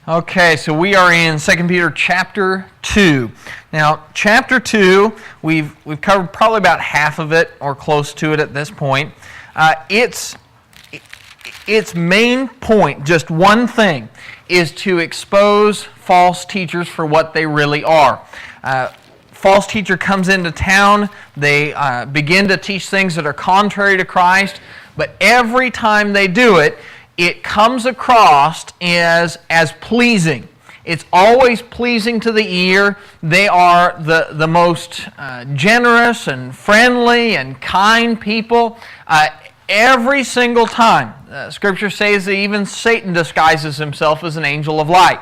Okay, so we are in 2 Peter chapter 2. Now, chapter 2, we've covered probably about half of it or close to it at this point. Its main point, just one thing, is to expose false teachers for what they really are. False teacher comes into town, they begin to teach things that are contrary to Christ, but every time they do it, it comes across as pleasing. It's always pleasing to the ear. They are the most generous and friendly and kind people every single time. Scripture says that even Satan disguises himself as an angel of light.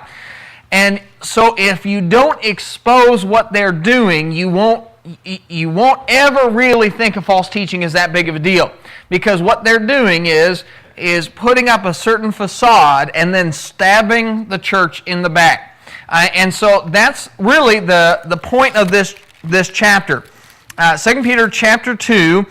And so if you don't expose what they're doing, you won't ever really think of false teaching as that big of a deal. Because what they're doing is putting up a certain facade and then stabbing the church in the back. And so that's really the point of this chapter. 2 Peter chapter 2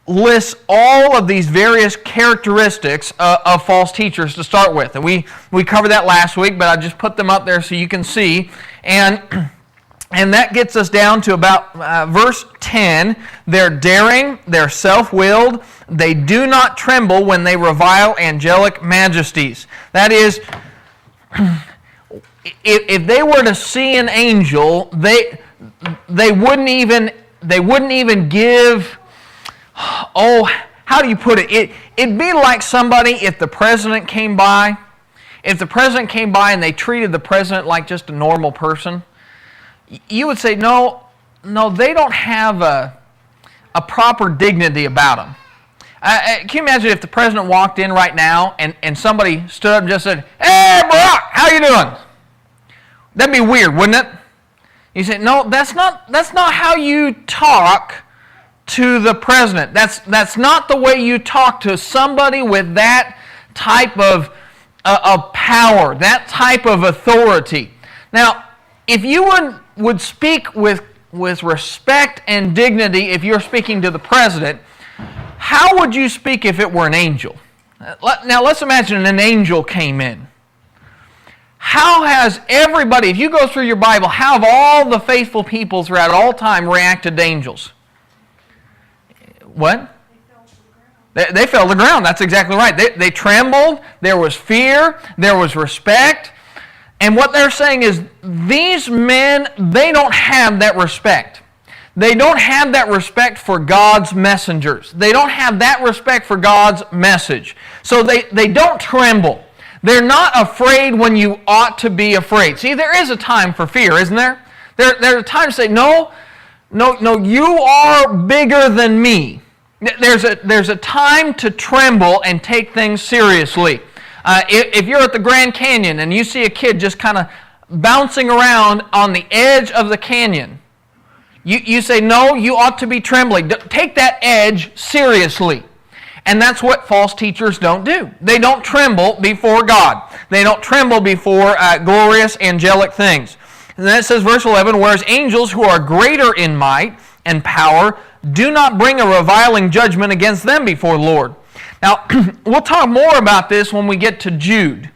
lists all of these various characteristics of false teachers to start with. And we covered that last week, but I just put them up there so you can see. And that gets us down to about verse 10. They're daring, they're self-willed, they do not tremble when they revile angelic majesties. That is, if they were to see an angel, they wouldn't even give, how do you put it? It'd be like somebody if the president came by. If the president came by and they treated the president like just a normal person, you would say, no, they don't have a proper dignity about them. Can you imagine if the president walked in right now and somebody stood up and just said, "Hey, Barack, how you doing?" That'd be weird, wouldn't it? You say, no, that's not how you talk to the president. That's not the way you talk to somebody with that type of power, that type of authority. Now, if you would speak with respect and dignity if you're speaking to the president, how would you speak if it were an angel? Now let's imagine an angel came in. How has everybody, if you go through your Bible, how have all the faithful people throughout all time reacted to angels? What? They fell to the ground. That's exactly right. They trembled. There was fear. There was respect. And what they're saying is, these men, they don't have that respect. They don't have that respect for God's messengers. They don't have that respect for God's message. So they don't tremble. They're not afraid when you ought to be afraid. See, there is a time for fear, isn't there? There's a time to say, no, you are bigger than me. There's a time to tremble and take things seriously. If you're at the Grand Canyon and you see a kid just kind of bouncing around on the edge of the canyon, you say, no, you ought to be trembling. Take that edge seriously. And that's what false teachers don't do. They don't tremble before God. They don't tremble before glorious angelic things. And then it says, verse 11, whereas angels who are greater in might and power do not bring a reviling judgment against them before the Lord. Now, we'll talk more about this when we get to Jude,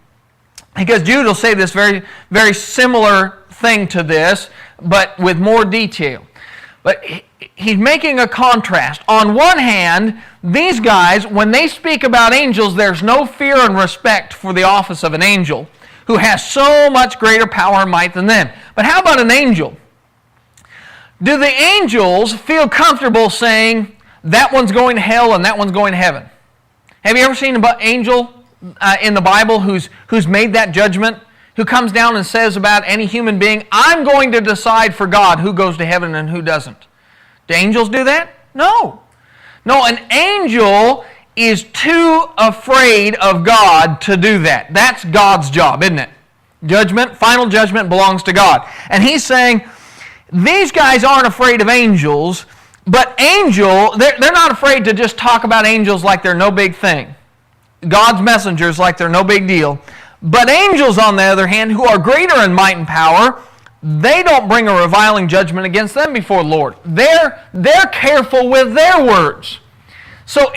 because Jude will say this very, very similar thing to this, but with more detail. But he's making a contrast. On one hand, these guys, when they speak about angels, there's no fear and respect for the office of an angel, who has so much greater power and might than them. But how about an angel? Do the angels feel comfortable saying, that one's going to hell and that one's going to heaven? Have you ever seen an angel in the Bible who's made that judgment? Who comes down and says about any human being, I'm going to decide for God who goes to heaven and who doesn't. Do angels do that? No. No, an angel is too afraid of God to do that. That's God's job, isn't it? Judgment, final judgment belongs to God. And he's saying, these guys aren't afraid of angels, but they're not afraid to just talk about angels like they're no big thing. God's messengers like they're no big deal. But angels, on the other hand, who are greater in might and power, they don't bring a reviling judgment against them before the Lord. They're careful with their words. So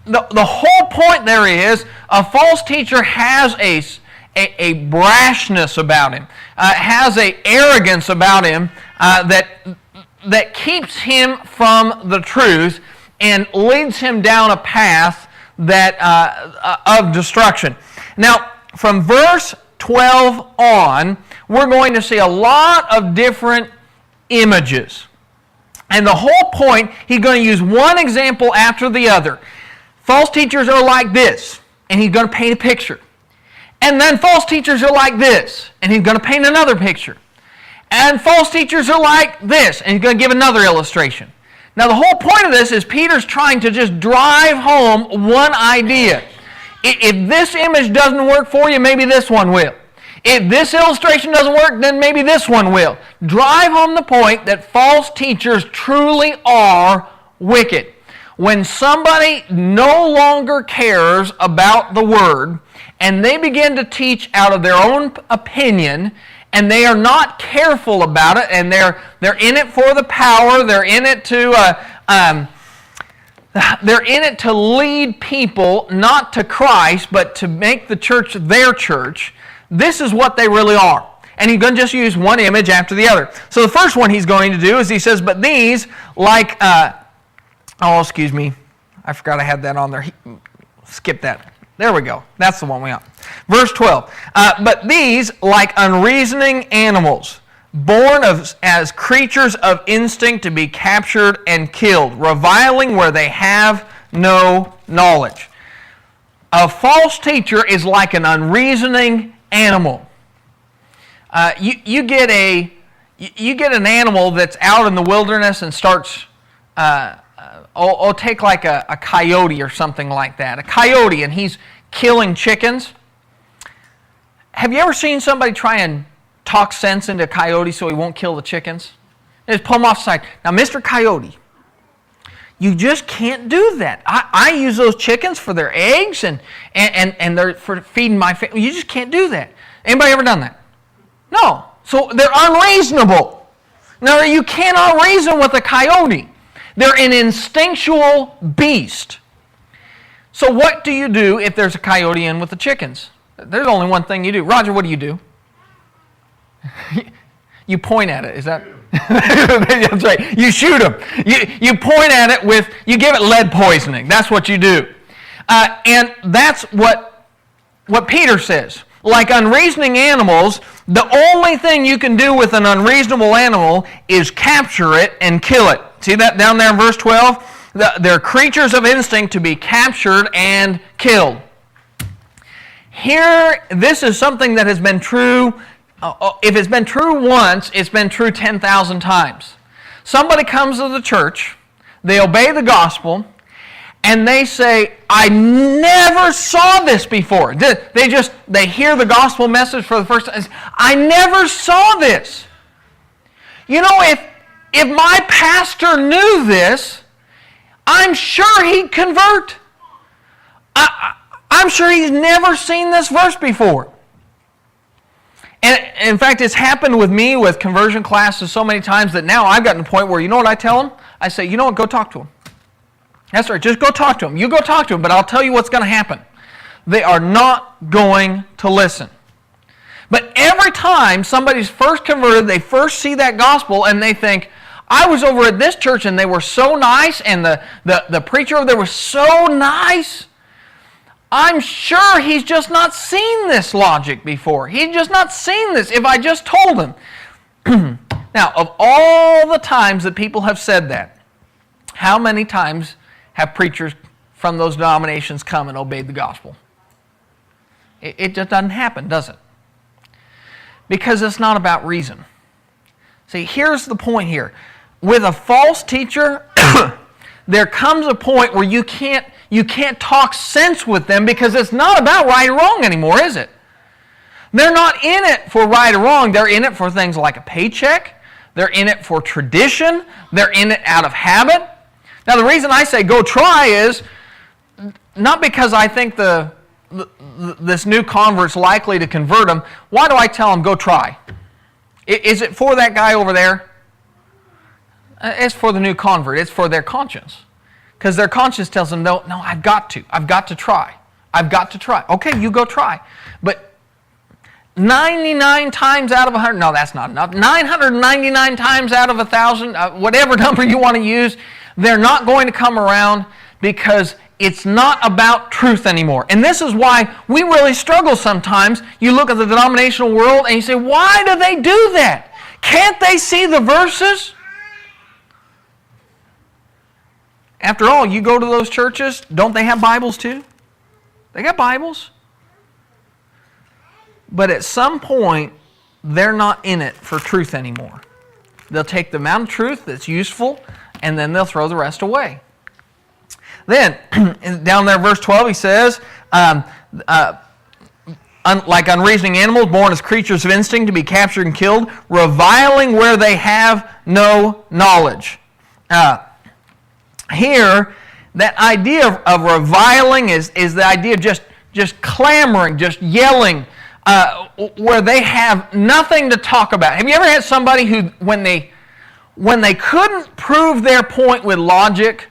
the whole point there is, a false teacher has a brashness about him, has an arrogance about him that keeps him from the truth and leads him down a path of destruction. Now, from verse 12 on, we're going to see a lot of different images. And the whole point, he's going to use one example after the other. False teachers are like this, and he's going to paint a picture. And then false teachers are like this, and he's going to paint another picture. And false teachers are like this, and he's going to give another illustration. Now, the whole point of this is Peter's trying to just drive home one idea. If this image doesn't work for you, maybe this one will. If this illustration doesn't work, then maybe this one will. Drive home the point that false teachers truly are wicked. When somebody no longer cares about the Word, and they begin to teach out of their own opinion, and they are not careful about it, and they're in it for the power, they're in it to lead people not to Christ, but to make the church their church. This is what they really are. And he's going to just use one image after the other. So the first one he's going to do is he says, but these, like, excuse me. I forgot I had that on there. Skip that. There we go. That's the one we want. Verse 12. But these, like unreasoning animals, born as creatures of instinct to be captured and killed, reviling where they have no knowledge. A false teacher is like an unreasoning animal. You get an animal that's out in the wilderness and starts. Take like a coyote or something like that. A coyote, and he's killing chickens. Have you ever seen somebody try and talk sense into a coyote so he won't kill the chickens? They just pull him off the side. Now, Mr. Coyote, you just can't do that. I use those chickens for their eggs and they're for feeding my family. You just can't do that. Anybody ever done that? No. So they're unreasonable. Now, you cannot reason with a coyote. They're an instinctual beast. So what do you do if there's a coyote in with the chickens? There's only one thing you do. Roger, what do? You point at it. Is that? That's right. You shoot them. You point at it you give it lead poisoning. That's what you do. And that's what Peter says. Like unreasoning animals, the only thing you can do with an unreasonable animal is capture it and kill it. See that down there in verse 12? They're creatures of instinct to be captured and killed. Here, this is something that has been true. If it's been true once, it's been true 10,000 times. Somebody comes to the church, they obey the gospel, and they say, I never saw this before. They hear the gospel message for the first time. I never saw this. You know, if my pastor knew this, I'm sure he'd convert. I'm sure he's never seen this verse before. And in fact, it's happened with me with conversion classes so many times that now I've gotten to the point where, you know what I tell them? I say, you know what, go talk to him. That's right, just go talk to him. You go talk to him, but I'll tell you what's going to happen. They are not going to listen. But every time somebody's first converted, they first see that gospel and they think, I was over at this church and they were so nice and the preacher over there was so nice. I'm sure he's just not seen this logic before. He's just not seen this if I just told him. Now, of all the times that people have said that, how many times have preachers from those denominations come and obeyed the gospel? It just doesn't happen, does it? Because it's not about reason. See, here's the point here. With a false teacher, there comes a point where you can't talk sense with them because it's not about right or wrong anymore, is it? They're not in it for right or wrong. They're in it for things like a paycheck. They're in it for tradition. They're in it out of habit. Now, the reason I say go try is not because I think this new convert's likely to convert them. Why do I tell them go try? Is it for that guy over there? It's for the new convert. It's for their conscience. Because their conscience tells them, no, I've got to try. I've got to try. Okay, you go try. But 99 times out of 100, no, that's not enough. 999 times out of 1,000, whatever number you want to use, they're not going to come around because it's not about truth anymore. And this is why we really struggle sometimes. You look at the denominational world and you say, why do they do that? Can't they see the verses? After all, you go to those churches, don't they have Bibles too? They got Bibles. But at some point, they're not in it for truth anymore. They'll take the amount of truth that's useful, and then they'll throw the rest away. Then, down there, verse 12, he says, like unreasoning animals, born as creatures of instinct to be captured and killed, reviling where they have no knowledge. Here, that idea of reviling is the idea of just clamoring, just yelling, where they have nothing to talk about. Have you ever had somebody who, when they couldn't prove their point with logic,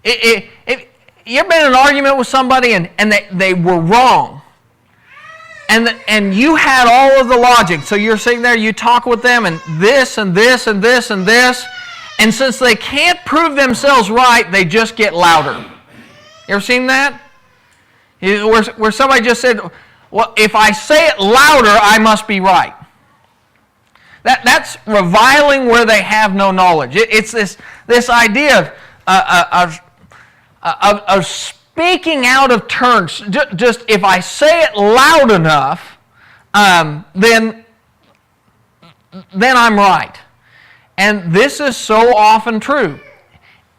you ever been in an argument with somebody and they were wrong, and you had all of the logic, so you're sitting there, you talk with them, and this and this and this and this, and since they can't prove themselves right, they just get louder. You ever seen that? Where somebody just said, well, if I say it louder, I must be right. That's reviling where they have no knowledge. It's this idea of speaking out of turn. Just if I say it loud enough, then I'm right. And this is so often true.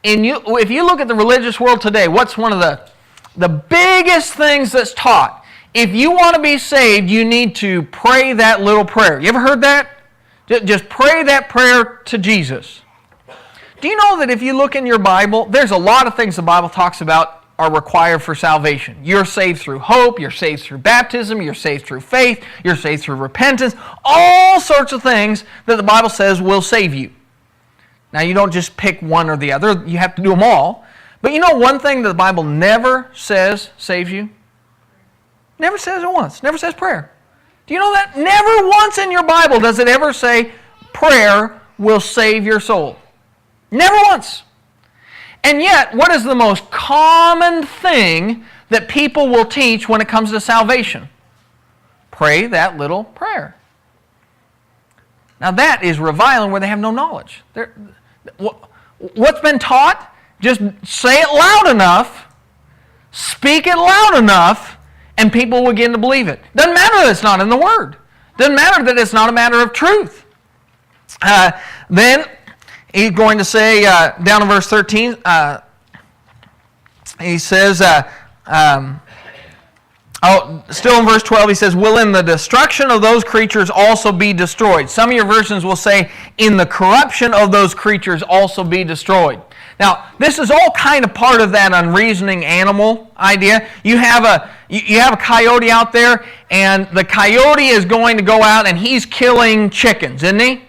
If you look at the religious world today, what's one of the biggest things that's taught? If you want to be saved, you need to pray that little prayer. You ever heard that? Just pray that prayer to Jesus. Do you know that if you look in your Bible, there's a lot of things the Bible talks about are required for salvation. You're saved through hope, you're saved through baptism, you're saved through faith, you're saved through repentance, all sorts of things that the Bible says will save you. Now, you don't just pick one or the other, you have to do them all. But you know one thing that the Bible never says saves you? Never says it once. Never says prayer. Do you know that? Never once in your Bible does it ever say prayer will save your soul. Never once. And yet, what is the most common thing that people will teach when it comes to salvation? Pray that little prayer. Now that is reviling where they have no knowledge. What's been taught? Just say it loud enough, speak it loud enough, and people will begin to believe it. Doesn't matter that it's not in the Word. Doesn't matter that it's not a matter of truth. Then he's going to say, down in verse 13, he says, still in verse 12, he says, will in the destruction of those creatures also be destroyed. Some of your versions will say, in the corruption of those creatures also be destroyed. Now, this is all kind of part of that unreasoning animal idea. You have a coyote out there, and the coyote is going to go out and he's killing chickens, isn't he?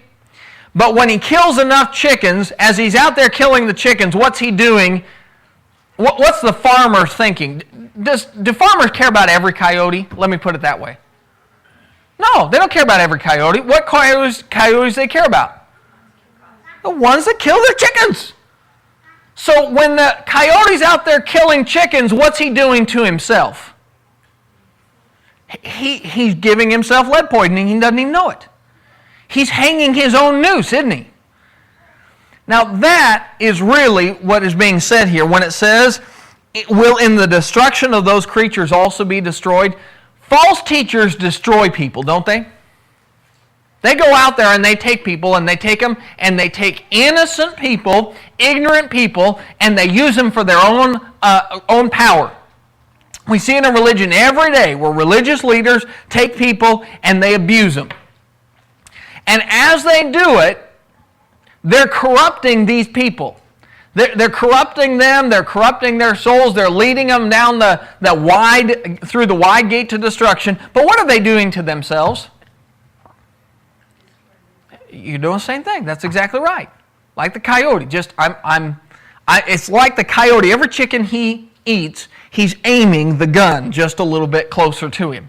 But when he kills enough chickens, as he's out there killing the chickens, what's he doing? What's the farmer thinking? Do farmers care about every coyote? Let me put it that way. No, they don't care about every coyote. What coyotes do they care about? The ones that kill their chickens. So when the coyote's out there killing chickens, what's he doing to himself? He's giving himself lead poisoning. He doesn't even know it. He's hanging his own noose, isn't he? Now that is really what is being said here when it says, will in the destruction of those creatures also be destroyed. False teachers destroy people, don't they? They go out there and they take people and they take them and they take innocent people, ignorant people, and they use them for their own power. We see it in religion every day where religious leaders take people and they abuse them. And as they do it, they're corrupting these people. They're corrupting them. They're corrupting their souls. They're leading them down through the wide gate to destruction. But what are they doing to themselves? You're doing the same thing. That's exactly right. Like the coyote. It's like the coyote. Every chicken he eats, he's aiming the gun just a little bit closer to him.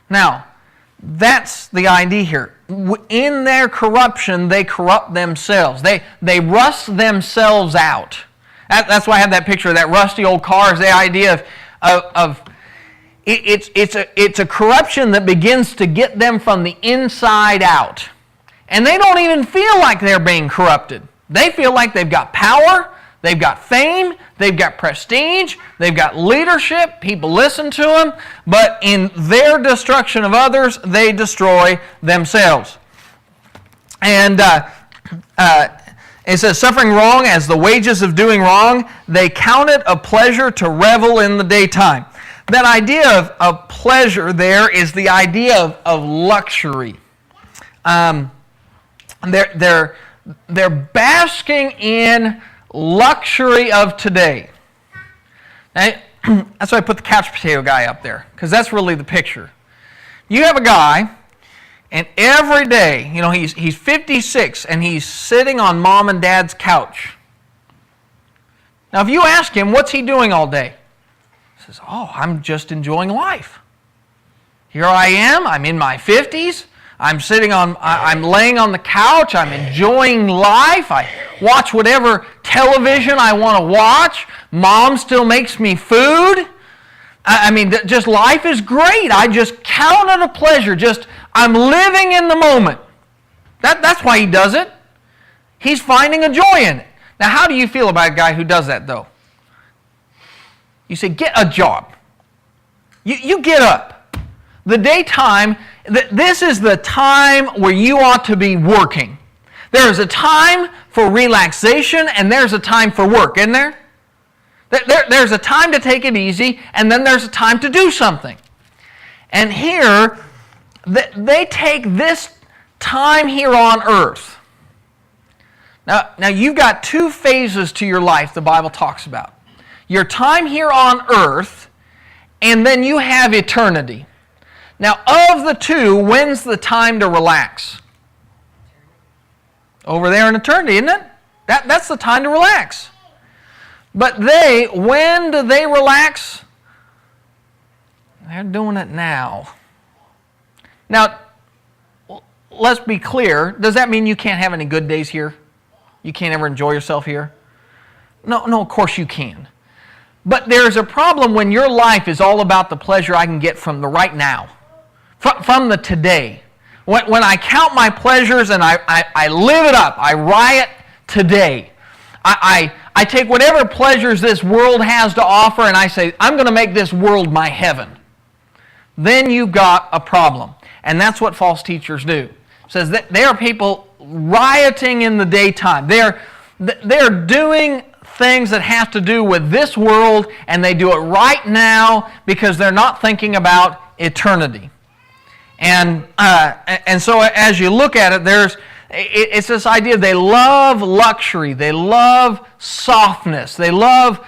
Now, That's the idea here. In their corruption, they corrupt themselves. They rust themselves out. That's why I have that picture of that rusty old car. Is the idea of it's a corruption that begins to get them from the inside out. And they don't even feel like they're being corrupted. They feel like they've got power, they've got fame, they've got prestige, they've got leadership, people listen to them, but in their destruction of others, they destroy themselves. And it says, suffering wrong as the wages of doing wrong, they count it a pleasure to revel in the daytime. That idea of pleasure there is the idea of luxury. They're basking in luxury of today. Now, that's why I put the couch potato guy up there, because that's really the picture. You have a guy, and every day, he's 56, and he's sitting on mom and dad's couch. Now, if you ask him, what's he doing all day? He says, I'm just enjoying life. Here I am, I'm in my 50s, I'm laying on the couch, I'm enjoying life, I watch whatever television I want to watch, mom still makes me food. Just life is great. I just count it a pleasure. I'm living in the moment. That's why he does it. He's finding a joy in it. Now, how do you feel about a guy who does that, though? You say, get a job. You get up. The daytime, this is the time where you ought to be working. There is a time for relaxation, and there's a time for work, isn't there? There's a time to take it easy, and then there's a time to do something. And here, they take this time here on earth. Now you've got two phases to your life the Bible talks about. Your time here on earth, and then you have eternity. Now, of the two, when's the time to relax? Over there in eternity, isn't it? That's the time to relax. But when do they relax? They're doing it now. Now, let's be clear. Does that mean you can't have any good days here? You can't ever enjoy yourself here? No, of course you can. But there's a problem when your life is all about the pleasure I can get from the right now, from the today. When I count my pleasures and I live it up, I riot today. I take whatever pleasures this world has to offer and I say, I'm going to make this world my heaven. Then you've got a problem. And that's what false teachers do. It says that there are people rioting in the daytime. They're doing things that have to do with this world, and they do it right now because they're not thinking about eternity. And so as you look at it, it's this idea they love luxury, they love softness, they love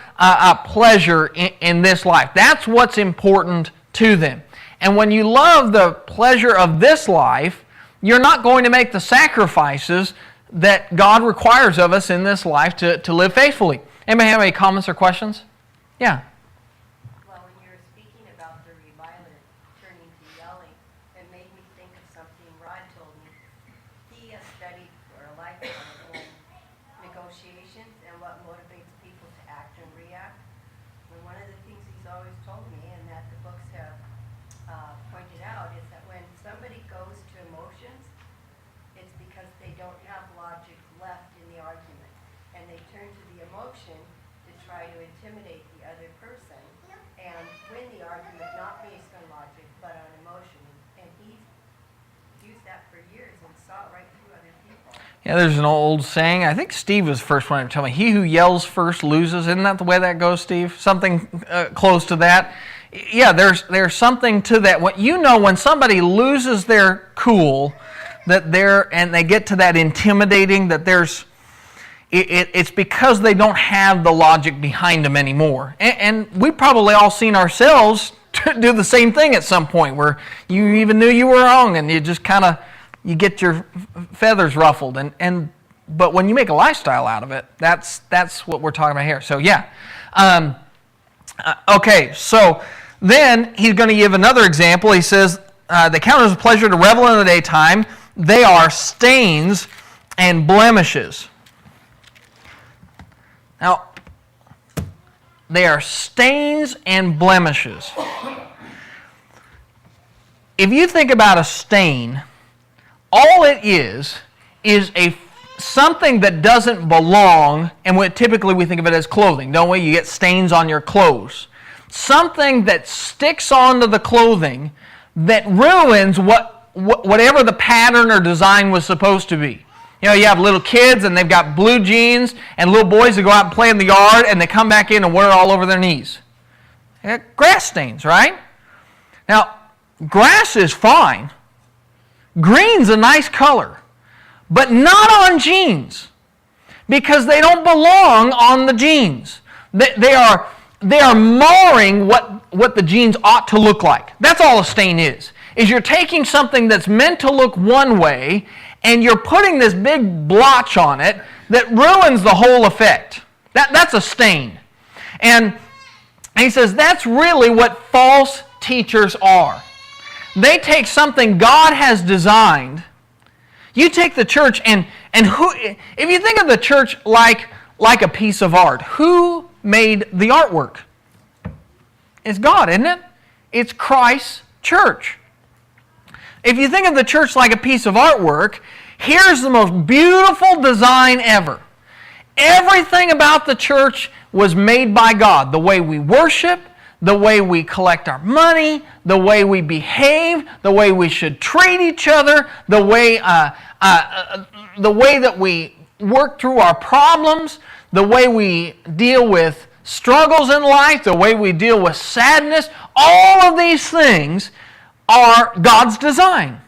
pleasure in this life. That's what's important to them. And when you love the pleasure of this life, you're not going to make the sacrifices that God requires of us in this life to live faithfully. Anybody have any comments or questions? Yeah. Well, when you were speaking about the reviler turning to yelling, it made me think of something Rod told me. He has studied for a lifetime in negotiations and what motivates people to act and react. And one of the things he's always told me, and that the books have pointed out, is that when somebody goes to emotions, it's because they don't have logic left in the argument. And they turn to the emotion to try to intimidate the other person and win the argument not based on logic but on emotion. And he's used that for years and saw it right through other people. Yeah, there's an old saying. I think Steve was the first one to tell me, he who yells first loses. Isn't that the way that goes, Steve? Something close to that. Yeah, there's something to that. When somebody loses their cool, and they get to that intimidating, that it's because they don't have the logic behind them anymore. And we've probably all seen ourselves do the same thing at some point, where you even knew you were wrong, and you just you get your feathers ruffled. But when you make a lifestyle out of it, that's what we're talking about here. So yeah. Okay, so then he's going to give another example. He says, they count it as a pleasure to revel in the daytime. They are stains and blemishes. Now, they are stains and blemishes. If you think about a stain, all it is something that doesn't belong, and typically we think of it as clothing, don't we? You get stains on your clothes. Something that sticks onto the clothing that ruins whatever the pattern or design was supposed to be. You know, you have little kids and they've got blue jeans, and little boys that go out and play in the yard and they come back in and wear it all over their knees. They got grass stains, right? Now, grass is fine. Green's a nice color, but not on jeans, because they don't belong on the jeans. They are marring what the jeans ought to look like. That's all a stain is you're taking something that's meant to look one way and you're putting this big blotch on it that ruins the whole effect. That's a stain. And he says that's really what false teachers are. They take something God has designed. You take the church and if you think of the church like a piece of art, who made the artwork? It's God, isn't it? It's Christ's church. If you think of the church like a piece of artwork, here's the most beautiful design ever. Everything about the church was made by God. The way we worship, the way we collect our money, the way we behave, the way we should treat each other, the way that we work through our problems, the way we deal with struggles in life, the way we deal with sadness, all of these things are God's design.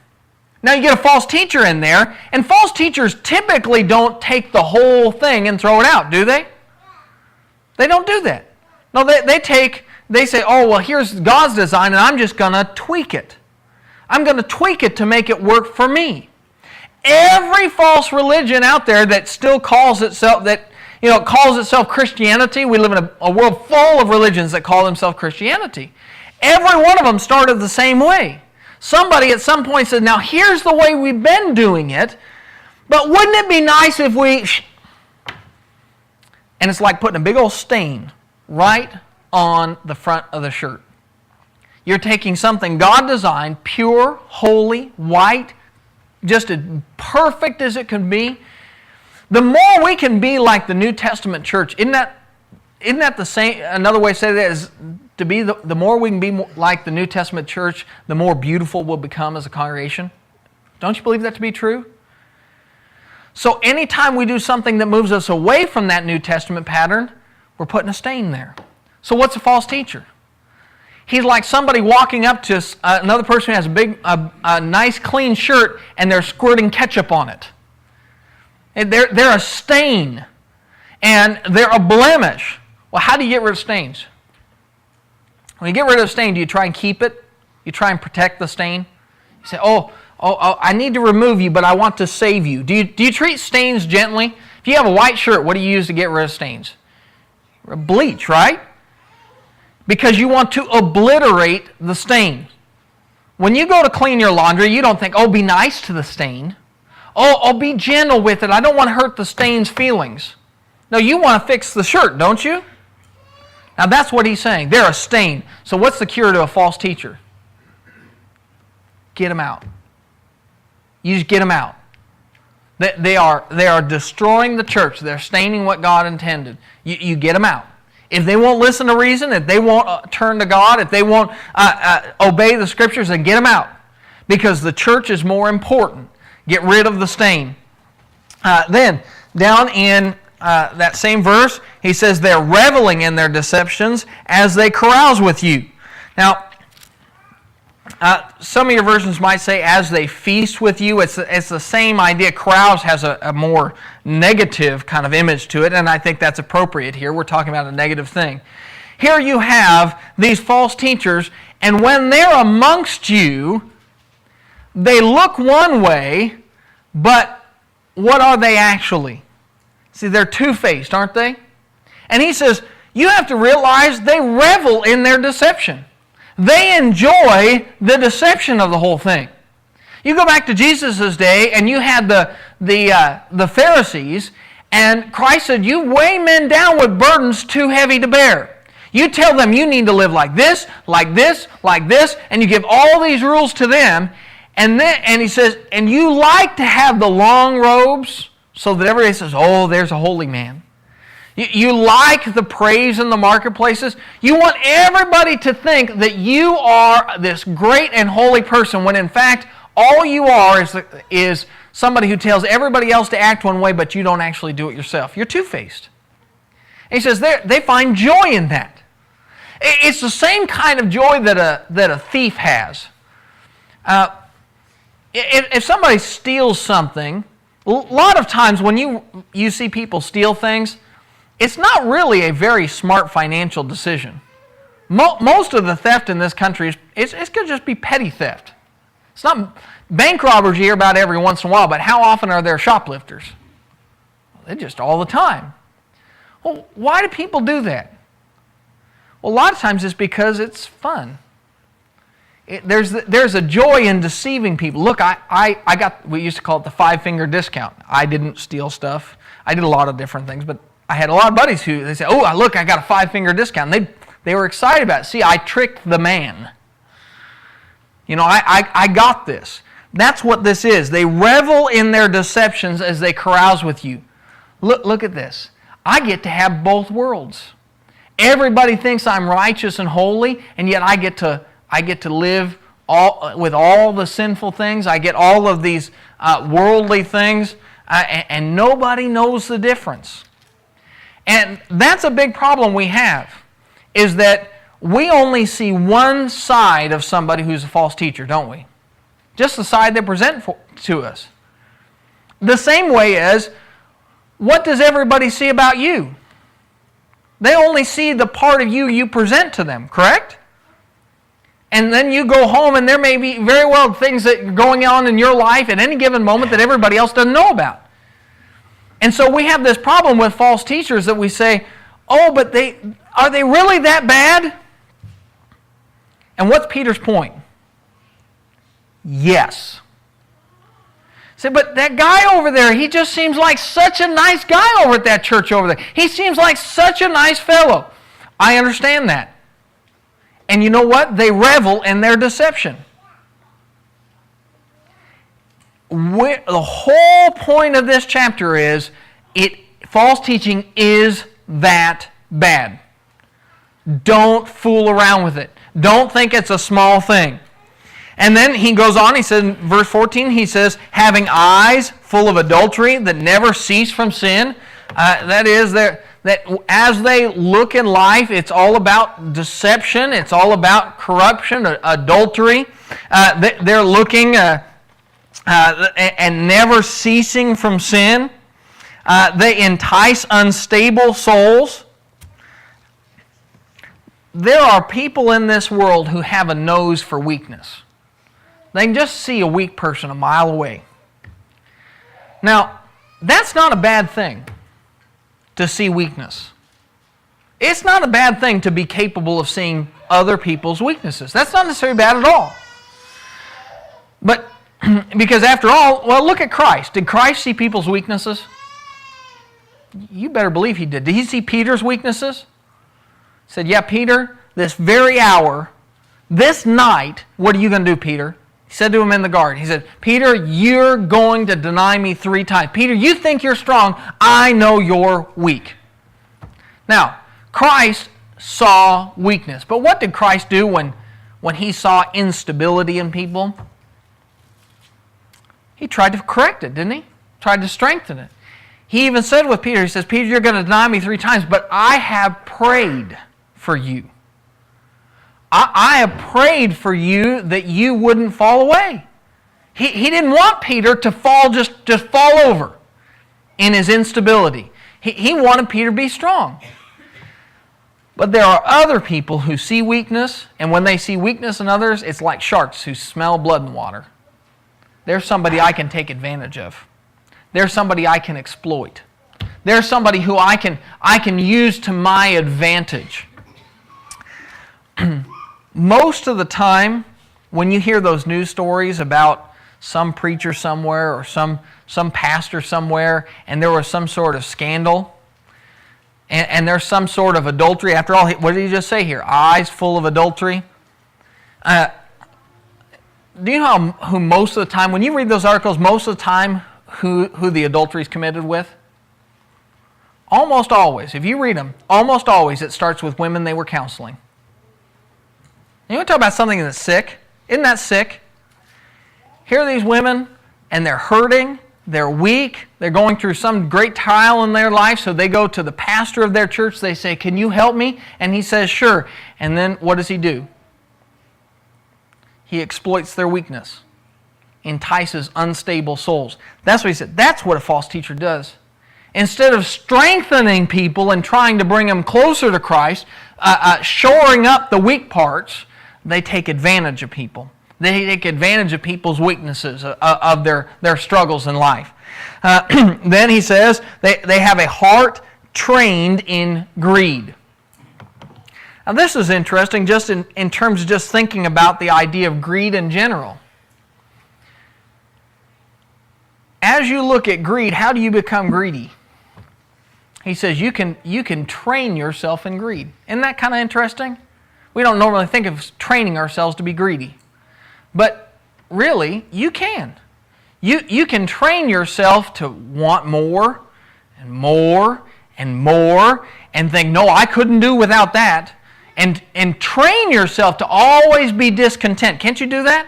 Now you get a false teacher in there, and false teachers typically don't take the whole thing and throw it out, do they? They don't do that. No, they say, oh, well, here's God's design, and I'm just going to tweak it. I'm going to tweak it to make it work for me. Every false religion out there that still calls itself Christianity, we live in a world full of religions that call themselves Christianity. Every one of them started the same way. Somebody at some point said, now here's the way we've been doing it, but wouldn't it be nice if we... And it's like putting a big old stain right on the front of the shirt. You're taking something God designed, pure, holy, white, just as perfect as it can be. The more we can be like the New Testament church, isn't that the same? Another way to say that is to be the more we can be like the New Testament church, the more beautiful we'll become as a congregation. Don't you believe that to be true? So anytime we do something that moves us away from that New Testament pattern, we're putting a stain there. So what's a false teacher? He's like somebody walking up to another person who has a nice clean shirt and they're squirting ketchup on it. They're a stain and they're a blemish. Well, how do you get rid of stains? When you get rid of a stain, do you try and keep it? You try and protect the stain? You say, oh, I need to remove you, but I want to save you. Do you treat stains gently? If you have a white shirt, what do you use to get rid of stains? Bleach, right? Because you want to obliterate the stain. When you go to clean your laundry, you don't think, oh, be nice to the stain. Oh, be gentle with it. I don't want to hurt the stain's feelings. No, you want to fix the shirt, don't you? Now that's what he's saying. They're a stain. So what's the cure to a false teacher? Get them out. You just get them out. They are destroying the church. They're staining what God intended. You get them out. If they won't listen to reason, if they won't turn to God, if they won't obey the Scriptures, then get them out. Because the church is more important. Get rid of the stain. Then, down in that same verse, he says they're reveling in their deceptions as they carouse with you. Now, some of your versions might say as they feast with you. It's the same idea. Carouse has a more negative kind of image to it, and I think that's appropriate here. We're talking about a negative thing. Here you have these false teachers, and when they're amongst you, they look one way, but what are they actually? See, they're two-faced, aren't they? And he says, you have to realize they revel in their deception. They enjoy the deception of the whole thing. You go back to Jesus' day, and you had the Pharisees, and Christ said, you weigh men down with burdens too heavy to bear. You tell them you need to live like this, like this, like this, and you give all these rules to them, and he says, and you like to have the long robes so that everybody says, oh, there's a holy man. You like the praise in the marketplaces. You want everybody to think that you are this great and holy person, when in fact, all you are is somebody who tells everybody else to act one way, but you don't actually do it yourself. You're two-faced. And he says they find joy in that. It's the same kind of joy that a thief has. If somebody steals something, a lot of times when you see people steal things, it's not really a very smart financial decision. Most of the theft in this country, it's going to just be petty theft. It's not bank robbers you hear about every once in a while, but how often are there shoplifters? They're just all the time. Well, why do people do that? Well, a lot of times it's because it's fun. There's a joy in deceiving people. Look, I got, we used to call it the 5-finger discount. I didn't steal stuff. I did a lot of different things, but I had a lot of buddies who, they said, oh, look, I got a 5-finger discount. They were excited about it. See, I tricked the man. You know, I got this. That's what this is. They revel in their deceptions as they carouse with you. Look at this. I get to have both worlds. Everybody thinks I'm righteous and holy, and yet I get to live with all the sinful things. I get all of these worldly things, and nobody knows the difference. And that's a big problem we have, is that we only see one side of somebody who's a false teacher, don't we? Just the side they present to us. The same way as, what does everybody see about you? They only see the part of you present to them, correct? And then you go home and there may be very well things that are going on in your life at any given moment that everybody else doesn't know about. And so we have this problem with false teachers that we say, oh, but are they really that bad? And what's Peter's point? Yes. Say, but that guy over there, he just seems like such a nice guy over at that church over there. He seems like such a nice fellow. I understand that. And you know what? They revel in their deception. The whole point of this chapter is, false teaching is that bad. Don't fool around with it. Don't think it's a small thing. And then he goes on, he says in verse 14, he says, having eyes full of adultery that never cease from sin. That is, that as they look in life, it's all about deception, it's all about corruption, adultery. They're looking and never ceasing from sin. They entice unstable souls. There are people in this world who have a nose for weakness. They can just see a weak person a mile away. Now, that's not a bad thing, to see weakness. It's not a bad thing to be capable of seeing other people's weaknesses. That's not necessarily bad at all. But, because after all, well, look at Christ. Did Christ see people's weaknesses? You better believe he did. Did he see Peter's weaknesses? He said, yeah, Peter, this very hour, this night, what are you going to do, Peter? He said to him in the garden, he said, Peter, you're going to deny me 3 times. Peter, you think you're strong. I know you're weak. Now, Christ saw weakness. But what did Christ do when he saw instability in people? He tried to correct it, didn't he? Tried to strengthen it. He even said with Peter, he says, Peter, you're going to deny me 3 times, but I have prayed for you. I have prayed for you that you wouldn't fall away. He didn't want Peter to fall, just fall over in his instability. He wanted Peter to be strong. But there are other people who see weakness, and when they see weakness in others, it's like sharks who smell blood in water. There's somebody I can take advantage of. There's somebody I can exploit. There's somebody who I can use to my advantage. most of the time, when you hear those news stories about some preacher somewhere or some pastor somewhere, and there was some sort of scandal, and there's some sort of adultery. After all, what did he just say here? Eyes full of adultery. Do you know who most of the time, when you read those articles, most of the time who the adultery is committed with? Almost always. If you read them, almost always it starts with women they were counseling. You want to talk about something that's sick? Isn't that sick? Here are these women, and they're hurting, they're weak, they're going through some great trial in their life, so they go to the pastor of their church, they say, "Can you help me?" And he says, "Sure." And then what does he do? He exploits their weakness, entices unstable souls. That's what he said. That's what a false teacher does. Instead of strengthening people and trying to bring them closer to Christ, shoring up the weak parts, they take advantage of people. They take advantage of people's weaknesses, of their struggles in life. Then he says they have a heart trained in greed. Now this is interesting just in terms of just thinking about the idea of greed in general. As you look at greed, how do you become greedy? He says you can train yourself in greed. Isn't that kind of interesting? We don't normally think of training ourselves to be greedy. But really, you can. You can train yourself to want more and more and more and think, no, I couldn't do without that. And train yourself to always be discontent. Can't you do that?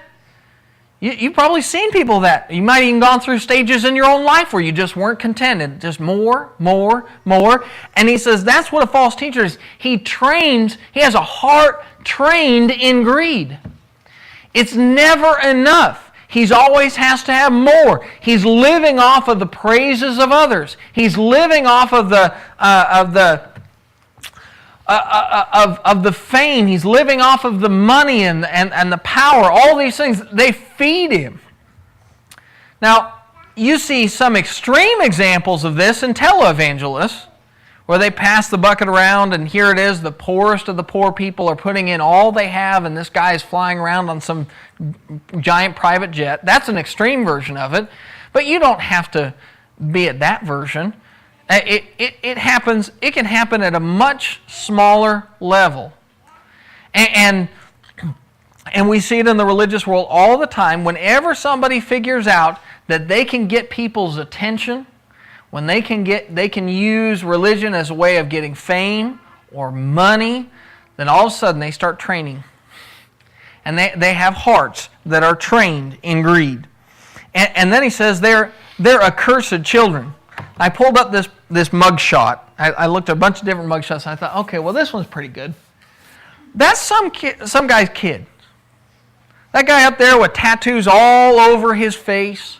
You've probably seen people that. You might have even gone through stages in your own life where you just weren't contented. Just more, more, more. And he says that's what a false teacher is. He has a heart trained in greed. It's never enough. He always has to have more. He's living off of the praises of others. He's living off of the fame. He's living off of the money and the power. All these things, they feed him. Now, you see some extreme examples of this in televangelists, where they pass the bucket around and here it is, the poorest of the poor people are putting in all they have and this guy is flying around on some giant private jet. That's an extreme version of it, but you don't have to be at that version. It happens. It can happen at a much smaller level, and we see it in the religious world all the time. Whenever somebody figures out that they can get people's attention, when they can use religion as a way of getting fame or money, then all of a sudden they start training, and they have hearts that are trained in greed. And then he says they're accursed children. I pulled up this mug shot. I looked at a bunch of different mug shots and I thought, okay, well this one's pretty good. That's some guy's kid. That guy up there with tattoos all over his face.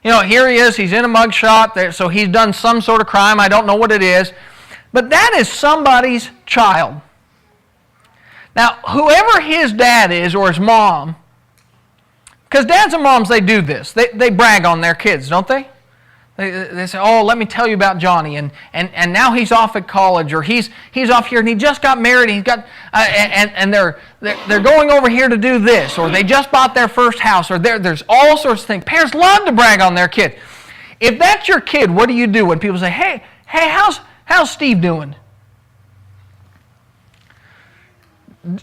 You know, here he is, he's in a mug shot, so he's done some sort of crime, I don't know what it is. But that is somebody's child. Now, whoever his dad is or his mom, because dads and moms, they do this. They brag on their kids, don't they? They say, oh, let me tell you about Johnny, and now he's off at college, or he's off here, and he just got married, and he's got, and they're going over here to do this, or they just bought their first house, or there's all sorts of things. Parents love to brag on their kid. If that's your kid, what do you do when people say, hey, how's Steve doing?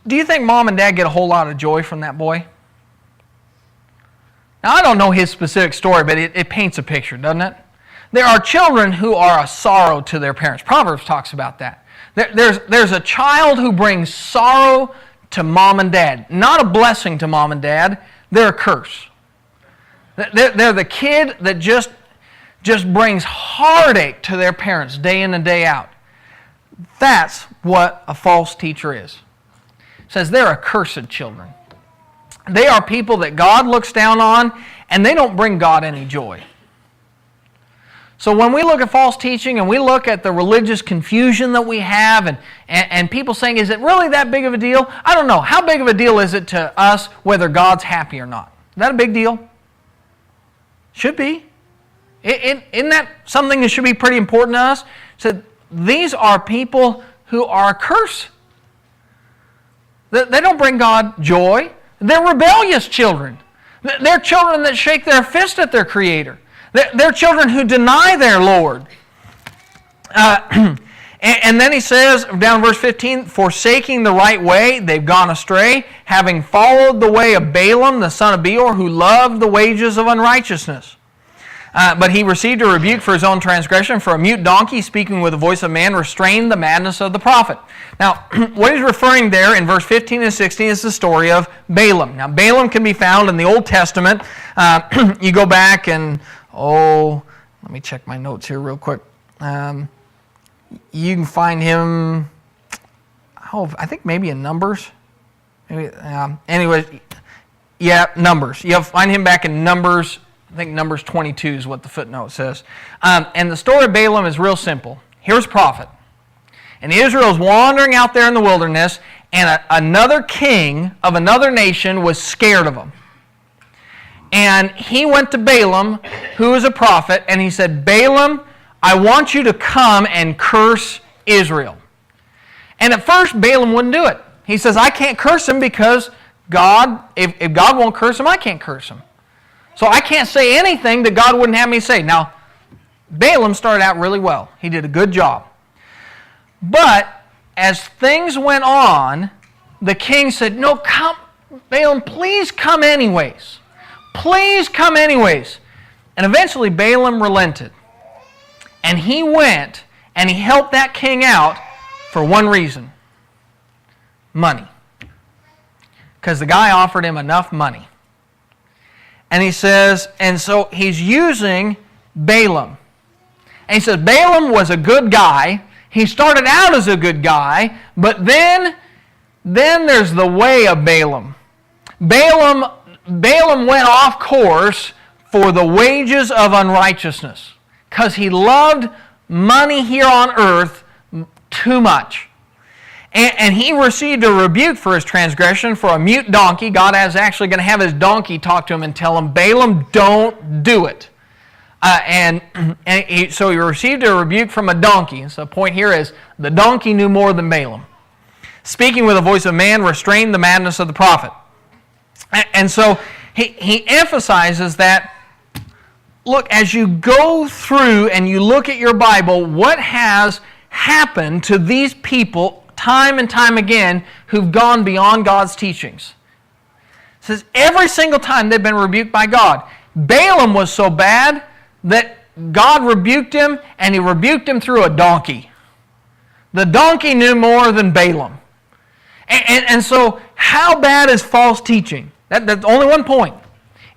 Do you think mom and dad get a whole lot of joy from that boy? Now, I don't know his specific story, but it paints a picture, doesn't it? There are children who are a sorrow to their parents. Proverbs talks about that. There's a child who brings sorrow to mom and dad. Not a blessing to mom and dad. They're a curse. They're the kid that just brings heartache to their parents day in and day out. That's what a false teacher is. It says they're accursed children. They are people that God looks down on, and they don't bring God any joy. So when we look at false teaching and we look at the religious confusion that we have and people saying, is it really that big of a deal? I don't know. How big of a deal is it to us whether God's happy or not? Is that a big deal? Should be. Isn't that something that should be pretty important to us? So these are people who are cursed. They don't bring God joy. They're rebellious children. They're children that shake their fist at their Creator. They're children who deny their Lord. And then he says, down in verse 15, forsaking the right way, they've gone astray, having followed the way of Balaam, the son of Beor, who loved the wages of unrighteousness. But he received a rebuke for his own transgression, for a mute donkey, speaking with the voice of man, restrained the madness of the prophet. Now, what he's referring there in verse 15 and 16 is the story of Balaam. Now, Balaam can be found in the Old Testament. You go back and, let me check my notes here real quick. You can find him, I think maybe in Numbers. Anyways, Numbers. You'll find him back in Numbers. I think Numbers 22 is what the footnote says. And the story of Balaam is real simple. Here's a prophet. And Israel's wandering out there in the wilderness, and another king of another nation was scared of him. And he went to Balaam, who is a prophet, and he said, Balaam, I want you to come and curse Israel. And at first, Balaam wouldn't do it. He says, I can't curse him because God, if God won't curse him, I can't curse him. So I can't say anything that God wouldn't have me say. Now, Balaam started out really well. He did a good job. But as things went on, the king said, no, come, Balaam, please come anyways. Please come anyways. And eventually Balaam relented. And he went and he helped that king out for one reason. Money. Because the guy offered him enough money. And he says, and so he's using Balaam. And he says, Balaam was a good guy. He started out as a good guy, but then there's the way of Balaam. Balaam went off course for the wages of unrighteousness because he loved money here on earth too much. And he received a rebuke for his transgression for a mute donkey. God is actually going to have his donkey talk to him and tell him, Balaam, don't do it. So he received a rebuke from a donkey. So the point here is the donkey knew more than Balaam. Speaking with the voice of man, restrained the madness of the prophet. And so he emphasizes that, look, as you go through and you look at your Bible, what has happened to these people time and time again who've gone beyond God's teachings? It says every single time they've been rebuked by God. Balaam was so bad that God rebuked him, and he rebuked him through a donkey. The donkey knew more than Balaam. And so how bad is false teaching? That's only one point.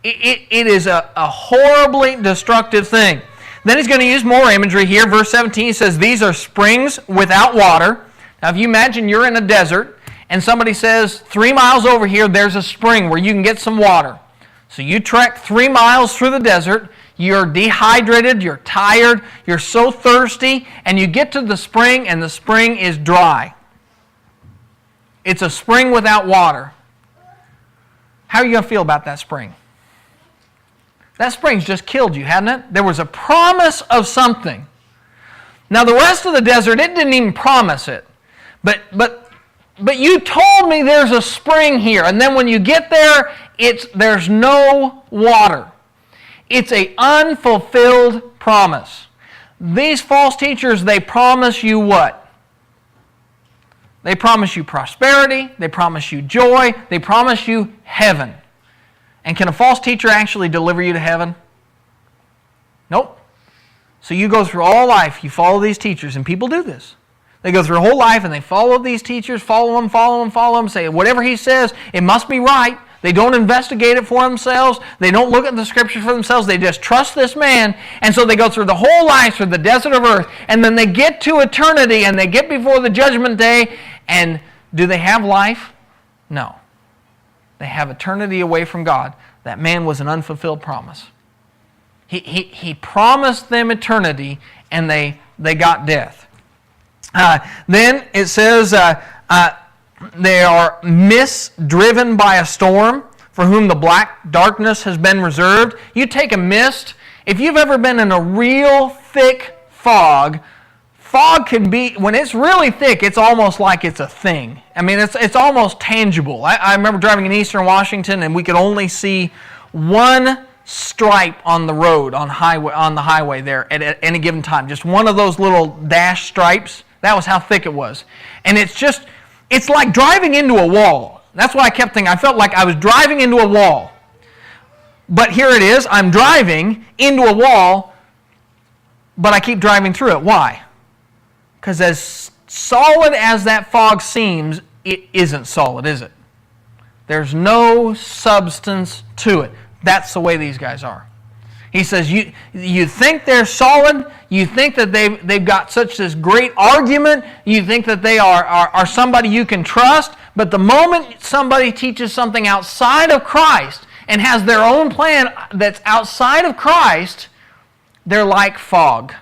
It is a horribly destructive thing. Then he's going to use more imagery here. Verse 17 says, these are springs without water. Now, if you imagine you're in a desert and somebody says, 3 miles over here, there's a spring where you can get some water. So you trek 3 miles through the desert, you're dehydrated, you're tired, you're so thirsty, and you get to the spring and the spring is dry. It's a spring without water. How are you going to feel about that spring? That spring's just killed you, hadn't it? There was a promise of something. Now the rest of the desert, it didn't even promise it. But you told me there's a spring here, and then when you get there, there's no water. It's an unfulfilled promise. These false teachers, they promise you what? They promise you prosperity, they promise you joy, they promise you heaven. And can a false teacher actually deliver you to heaven? Nope. So you go through all life, you follow these teachers, and people do this. They go through their whole life and they follow these teachers, follow them, say whatever he says, it must be right. They don't investigate it for themselves. They don't look at the scriptures for themselves. They just trust this man. And so they go through the whole life through the desert of earth. And then they get to eternity and they get before the judgment day. And do they have life? No. They have eternity away from God. That man was an unfulfilled promise. He promised them eternity and they got death. Then it says, they are mist driven by a storm, for whom the black darkness has been reserved. You take a mist. If you've ever been in a real thick fog fog can be, when it's really thick, it's almost like it's a thing. I mean, it's almost tangible. I remember driving in eastern Washington, and we could only see one stripe on the road, on the highway there at any given time. Just one of those little dash stripes. That was how thick it was. And it's like driving into a wall. That's what I kept thinking. I felt like I was driving into a wall. But here it is. I'm driving into a wall, but I keep driving through it. Why? Because as solid as that fog seems, it isn't solid, is it? There's no substance to it. That's the way these guys are. He says, you think they're solid, you think that they've got such this great argument, you think that they are somebody you can trust, but the moment somebody teaches something outside of Christ and has their own plan that's outside of Christ, they're like fog.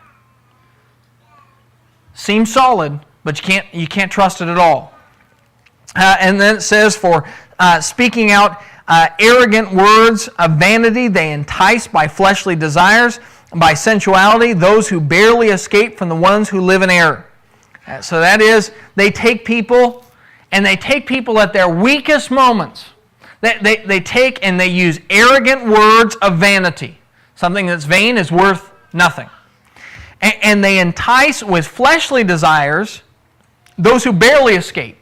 Seems solid, but you can't trust it at all. And then it says, for speaking out arrogant words of vanity, they entice by fleshly desires, by sensuality, those who barely escape from the ones who live in error. So that is, they take people, and they take people at their weakest moments. They take and they use arrogant words of vanity. Something that's vain is worth nothing. And they entice with fleshly desires those who barely escape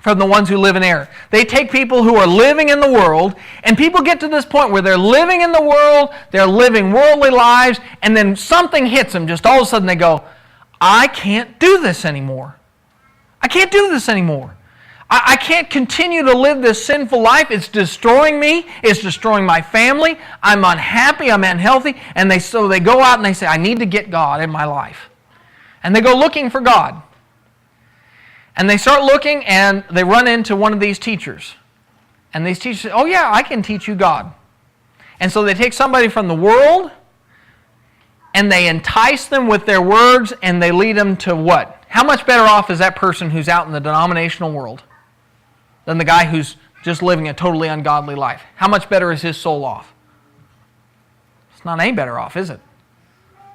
from the ones who live in error. They take people who are living in the world, and people get to this point where they're living in the world, they're living worldly lives, and then something hits them. Just all of a sudden they go, I can't do this anymore. I can't do this anymore. I can't continue to live this sinful life. It's destroying me. It's destroying my family. I'm unhappy. I'm unhealthy. And so they go out and they say, I need to get God in my life. And they go looking for God. And they start looking, and they run into one of these teachers. And these teachers say, oh yeah, I can teach you God. And so they take somebody from the world, and they entice them with their words, and they lead them to what? How much better off is that person who's out in the denominational world than the guy who's just living a totally ungodly life? How much better is his soul off? It's not any better off, is it?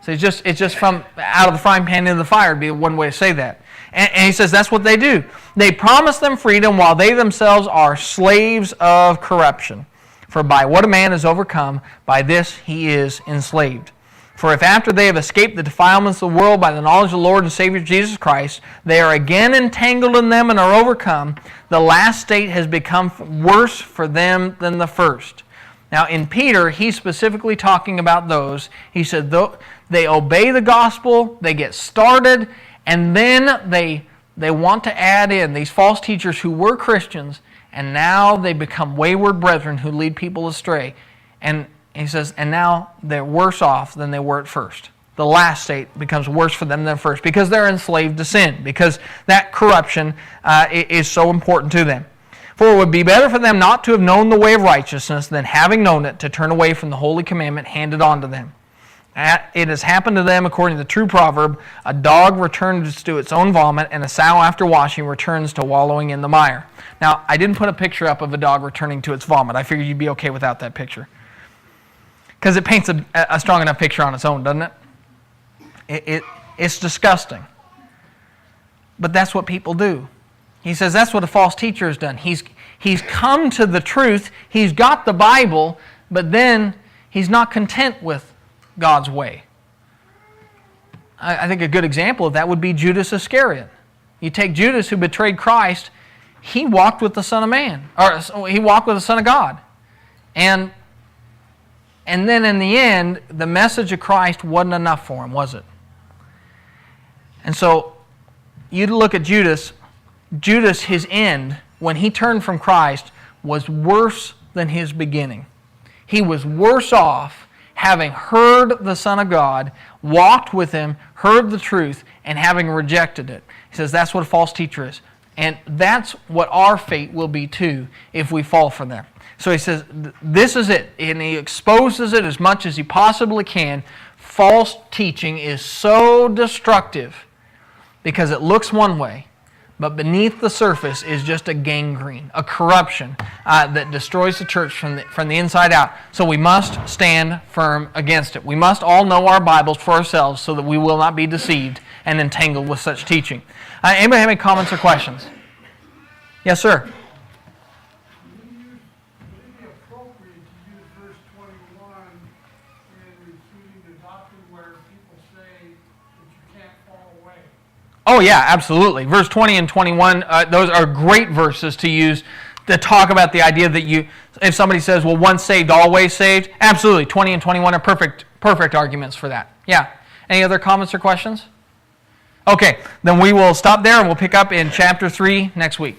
So it's just from out of the frying pan into the fire would be one way to say that. And he says that's what they do. They promise them freedom while they themselves are slaves of corruption. For by what a man is overcome, by this he is enslaved. For if after they have escaped the defilements of the world by the knowledge of the Lord and Savior Jesus Christ, they are again entangled in them and are overcome, the last state has become worse for them than the first. Now in Peter, he's specifically talking about those. He said they obey the gospel, they get started, and then they want to add in these false teachers who were Christians, and now they become wayward brethren who lead people astray. And he says, and now they're worse off than they were at first. The last state becomes worse for them than first because they're enslaved to sin, because that corruption is so important to them. For it would be better for them not to have known the way of righteousness than having known it to turn away from the holy commandment handed on to them. It has happened to them according to the true proverb, a dog returns to its own vomit, and a sow after washing returns to wallowing in the mire. Now, I didn't put a picture up of a dog returning to its vomit. I figured you'd be okay without that picture. Because it paints a strong enough picture on its own, doesn't it? It's disgusting. But that's what people do. He says that's what a false teacher has done. He's come to the truth, he's got the Bible, but then he's not content with God's way. I think a good example of that would be Judas Iscariot. You take Judas, who betrayed Christ, he walked with the Son of Man, or he walked with the Son of God. And then in the end, the message of Christ wasn't enough for him, was it? And so, you look at Judas, his end, when he turned from Christ, was worse than his beginning. He was worse off having heard the Son of God, walked with him, heard the truth, and having rejected it. He says that's what a false teacher is. And that's what our fate will be too if we fall for them. So he says, this is it. And he exposes it as much as he possibly can. False teaching is so destructive because it looks one way, But beneath the surface is just a gangrene, a corruption that destroys the church from the inside out. So we must stand firm against it. We must all know our Bibles for ourselves so that we will not be deceived and entangled with such teaching. Anybody have any comments or questions? Yes, sir. Would it be appropriate to use verse 21 in refuting the doctrine where people say that you can't fall away? Oh, yeah, absolutely. Verse 20 and 21, those are great verses to use to talk about the idea that if somebody says, well, once saved, always saved, absolutely. 20 and 21 are perfect arguments for that. Yeah. Any other comments or questions? Okay, then we will stop there and we'll pick up in chapter 3 next week.